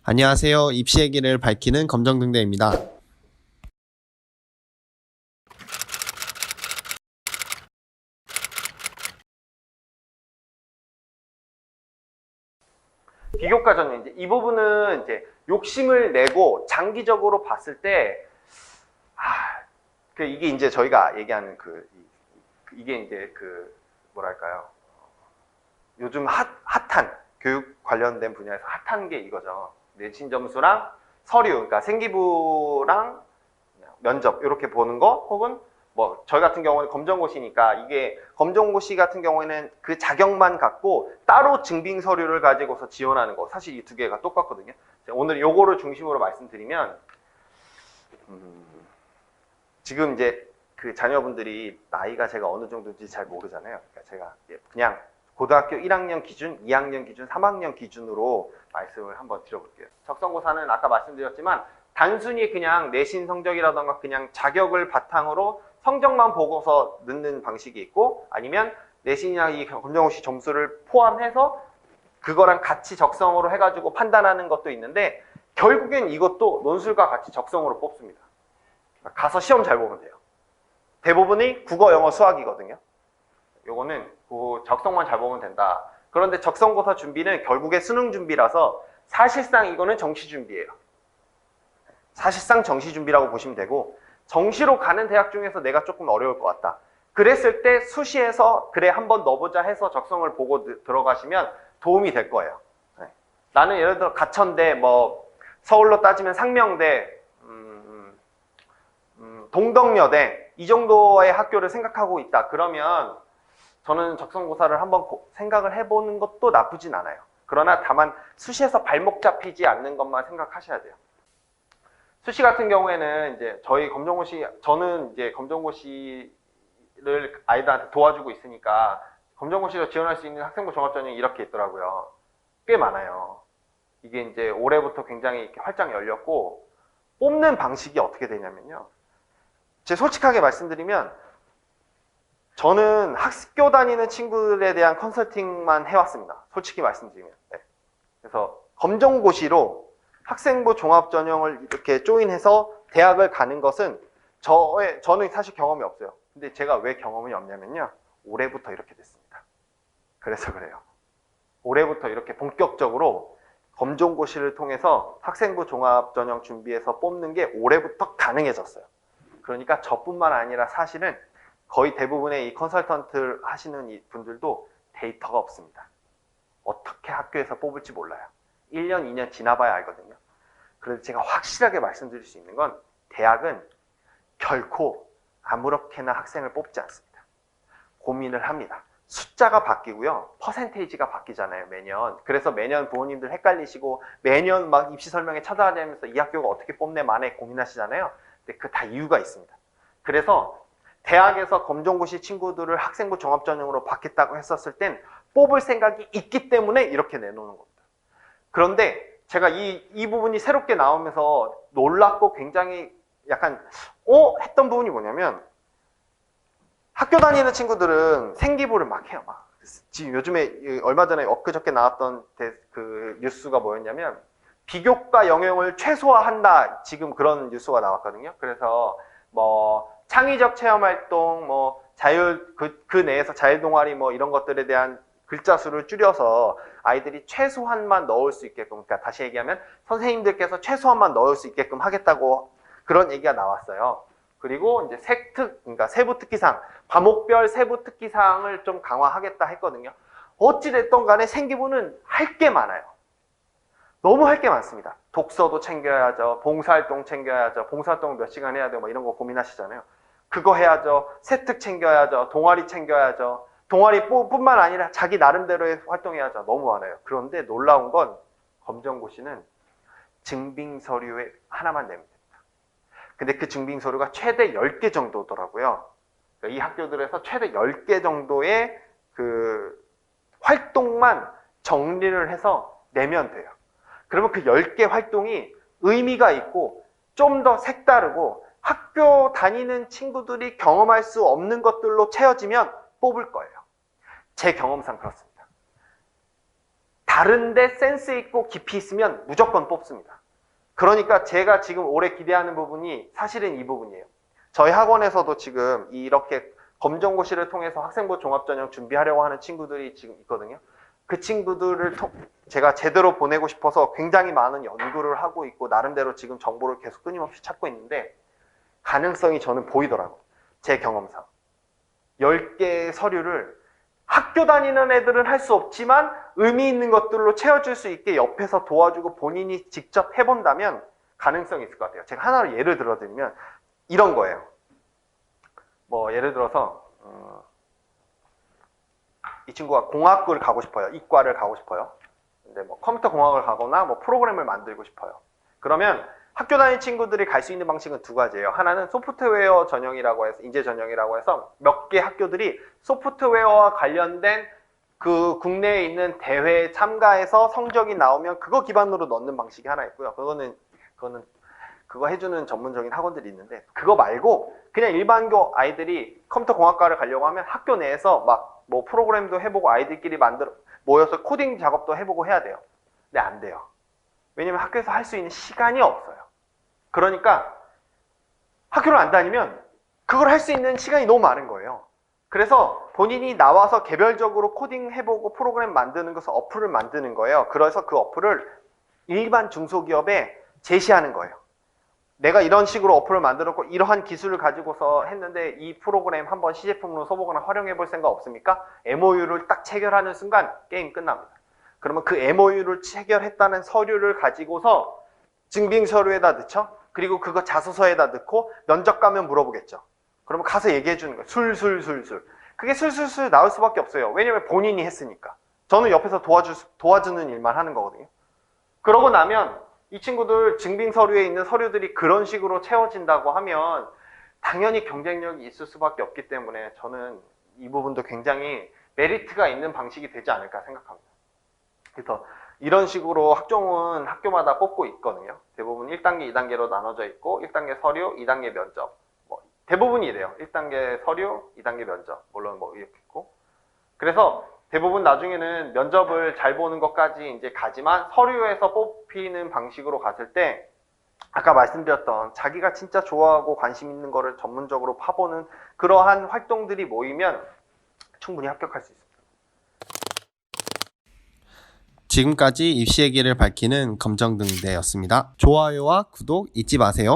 안녕하세요. 입시의 길을 밝히는 검정등대입니다. 비교과 전형 이제 이 부분은 이제 욕심을 내고 장기적으로 봤을 때 이게 이제 저희가 얘기하는 이게 이제 뭐랄까요? 요즘 핫한 교육 관련된 분야에서 핫한 게 이거죠. 내신 점수랑 서류, 그러니까 생기부랑 면접 이렇게 보는 거, 혹은 뭐 저희 같은 경우는 검정고시니까 이게 검정고시 같은 경우에는 그 자격만 갖고 따로 증빙 서류를 가지고서 지원하는 거, 사실 이 두 개가 똑같거든요. 오늘 요거를 중심으로 말씀드리면 지금 이제 그 자녀분들이 나이가 제가 어느 정도인지 잘 모르잖아요. 그러니까 제가 그냥 고등학교 1학년 기준, 2학년 기준, 3학년 기준으로 말씀을 한번 드려볼게요. 적성고사는 아까 말씀드렸지만 단순히 그냥 내신 성적이라던가 그냥 자격을 바탕으로 성적만 보고서 넣는 방식이 있고, 아니면 내신이나 이 검정고시 점수를 포함해서 그거랑 같이 적성으로 해가지고 판단하는 것도 있는데, 결국엔 이것도 논술과 같이 적성으로 뽑습니다. 가서 시험 잘 보면 돼요. 대부분이 국어, 영어, 수학이거든요. 요거는 그 적성만 잘 보면 된다. 그런데 적성고사 준비는 결국에 수능 준비라서 사실상 이거는 정시 준비예요. 사실상 정시 준비라고 보시면 되고, 정시로 가는 대학 중에서 내가 조금 어려울 것 같다. 그랬을 때 수시에서 그래 한번 넣어보자 해서 적성을 보고 들어가시면 도움이 될 거예요. 나는 예를 들어 가천대, 뭐 서울로 따지면 상명대, 동덕여대 이 정도의 학교를 생각하고 있다. 그러면 저는 적성고사를 한번 생각을 해보는 것도 나쁘진 않아요. 그러나 다만 수시에서 발목 잡히지 않는 것만 생각하셔야 돼요. 수시 같은 경우에는 이제 저희 검정고시, 저는 이제 검정고시를 아이들한테 도와주고 있으니까 검정고시로 지원할 수 있는 학생부 종합전형이 이렇게 있더라고요. 꽤 많아요. 이게 이제 올해부터 굉장히 이렇게 활짝 열렸고, 뽑는 방식이 어떻게 되냐면요. 제가 솔직하게 말씀드리면 저는 학교 다니는 친구들에 대한 컨설팅만 해왔습니다. 솔직히 말씀드리면. 네. 그래서 검정고시로 학생부 종합전형을 이렇게 조인해서 대학을 가는 것은 저는 사실 경험이 없어요. 근데 제가 왜 경험이 없냐면요. 올해부터 이렇게 됐습니다. 그래서 그래요. 올해부터 이렇게 본격적으로 검정고시를 통해서 학생부 종합전형 준비해서 뽑는 게 올해부터 가능해졌어요. 그러니까 저뿐만 아니라 사실은 거의 대부분의 이 컨설턴트 하시는 이 분들도 데이터가 없습니다. 어떻게 학교에서 뽑을지 몰라요. 1년, 2년 지나봐야 알거든요. 그래서 제가 확실하게 말씀드릴 수 있는 건 대학은 결코 아무렇게나 학생을 뽑지 않습니다. 고민을 합니다. 숫자가 바뀌고요. 퍼센테이지가 바뀌잖아요, 매년. 그래서 매년 부모님들 헷갈리시고 매년 막 입시 설명회 찾아다니면서 이 학교가 어떻게 뽑네 만에 고민하시잖아요. 근데 그 다 이유가 있습니다. 그래서 대학에서 검정고시 친구들을 학생부 종합전형으로 받겠다고 했었을 땐 뽑을 생각이 있기 때문에 이렇게 내놓는 겁니다. 그런데 제가 이 부분이 새롭게 나오면서 놀랍고 굉장히 약간 했던 부분이 뭐냐면, 학교 다니는 친구들은 생기부를 막 해요. 막. 지금 요즘에 얼마 전에 엊그저께 나왔던 그 뉴스가 뭐였냐면, 비교과 영역을 최소화한다, 지금 그런 뉴스가 나왔거든요. 그래서 뭐 창의적 체험 활동, 뭐 자율 그 내에서 자율 동아리 뭐 이런 것들에 대한 글자 수를 줄여서 아이들이 최소한만 넣을 수 있게끔, 그러니까 다시 얘기하면 선생님들께서 최소한만 넣을 수 있게끔 하겠다고 그런 얘기가 나왔어요. 그리고 이제 그러니까 세부 특기사항, 과목별 세부 특기사항을 좀 강화하겠다 했거든요. 어찌됐든 간에 생기부는 할 게 많아요. 너무 할 게 많습니다. 독서도 챙겨야죠. 봉사활동 챙겨야죠. 봉사활동 몇 시간 해야 돼요. 뭐 이런 거 고민하시잖아요. 그거 해야죠. 세특 챙겨야죠. 동아리 챙겨야죠. 동아리뿐만 아니라 자기 나름대로의 활동해야죠. 너무 많아요. 그런데 놀라운 건 검정고시는 증빙 서류에 하나만 내면 됩니다. 근데 그 증빙 서류가 최대 10개 정도더라고요. 이 학교들에서 최대 10개 정도의 그 활동만 정리를 해서 내면 돼요. 그러면 그 10개 활동이 의미가 있고 좀 더 색다르고 학교 다니는 친구들이 경험할 수 없는 것들로 채워지면 뽑을 거예요. 제 경험상 그렇습니다. 다른데 센스 있고 깊이 있으면 무조건 뽑습니다. 그러니까 제가 지금 올해 기대하는 부분이 사실은 이 부분이에요. 저희 학원에서도 지금 이렇게 검정고시를 통해서 학생부 종합전형 준비하려고 하는 친구들이 지금 있거든요. 그 친구들을 제가 제대로 보내고 싶어서 굉장히 많은 연구를 하고 있고 나름대로 지금 정보를 계속 끊임없이 찾고 있는데 가능성이 저는 보이더라고요. 제 경험상. 10개의 서류를 학교 다니는 애들은 할 수 없지만 의미 있는 것들로 채워줄 수 있게 옆에서 도와주고 본인이 직접 해본다면 가능성이 있을 것 같아요. 제가 하나로 예를 들어드리면 이런 거예요. 뭐 예를 들어서 이 친구가 공학을 가고 싶어요. 이과를 가고 싶어요. 근데 뭐 컴퓨터 공학을 가거나 뭐 프로그램을 만들고 싶어요. 그러면 학교 다니는 친구들이 갈 수 있는 방식은 두 가지예요. 하나는 소프트웨어 전형이라고 해서 인재 전형이라고 해서 몇 개 학교들이 소프트웨어와 관련된 그 국내에 있는 대회에 참가해서 성적이 나오면 그거 기반으로 넣는 방식이 하나 있고요. 그거 해주는 전문적인 학원들이 있는데 그거 말고 그냥 일반고 아이들이 컴퓨터 공학과를 가려고 하면 학교 내에서 막 뭐 프로그램도 해보고 아이들끼리 모여서 코딩 작업도 해보고 해야 돼요. 근데 안 돼요. 왜냐면 학교에서 할 수 있는 시간이 없어요. 그러니까 학교를 안 다니면 그걸 할 수 있는 시간이 너무 많은 거예요. 그래서 본인이 나와서 개별적으로 코딩 해보고 프로그램 만드는 것을 어플을 만드는 거예요. 그래서 그 어플을 일반 중소기업에 제시하는 거예요. 내가 이런 식으로 어플을 만들었고 이러한 기술을 가지고서 했는데 이 프로그램 한번 시제품으로 써보거나 활용해 볼 생각 없습니까? MOU를 딱 체결하는 순간 게임 끝납니다. 그러면 그 MOU를 체결했다는 서류를 가지고서 증빙 서류에다 넣죠. 그리고 그거 자소서에다 넣고 면접 가면 물어보겠죠. 그러면 가서 얘기해 주는 거예요. 술술술술. 그게 술술술 나올 수밖에 없어요. 왜냐면 본인이 했으니까. 저는 옆에서 도와주는 일만 하는 거거든요. 그러고 나면 이 친구들 증빙 서류에 있는 서류들이 그런 식으로 채워진다고 하면 당연히 경쟁력이 있을 수밖에 없기 때문에 저는 이 부분도 굉장히 메리트가 있는 방식이 되지 않을까 생각합니다. 그래서 이런 식으로 학종은 학교마다 뽑고 있거든요. 대부분 1단계, 2단계로 나눠져 있고 1단계 서류, 2단계 면접. 뭐 대부분이 이래요. 1단계 서류, 2단계 면접. 물론 뭐 이렇게 있고. 그래서 대부분 나중에는 면접을 잘 보는 것까지 이제 가지만 서류에서 뽑히는 방식으로 갔을 때 아까 말씀드렸던 자기가 진짜 좋아하고 관심 있는 거를 전문적으로 파보는 그러한 활동들이 모이면 충분히 합격할 수 있습니다. 지금까지 입시의 길을 밝히는 검정등대였습니다. 좋아요와 구독 잊지 마세요.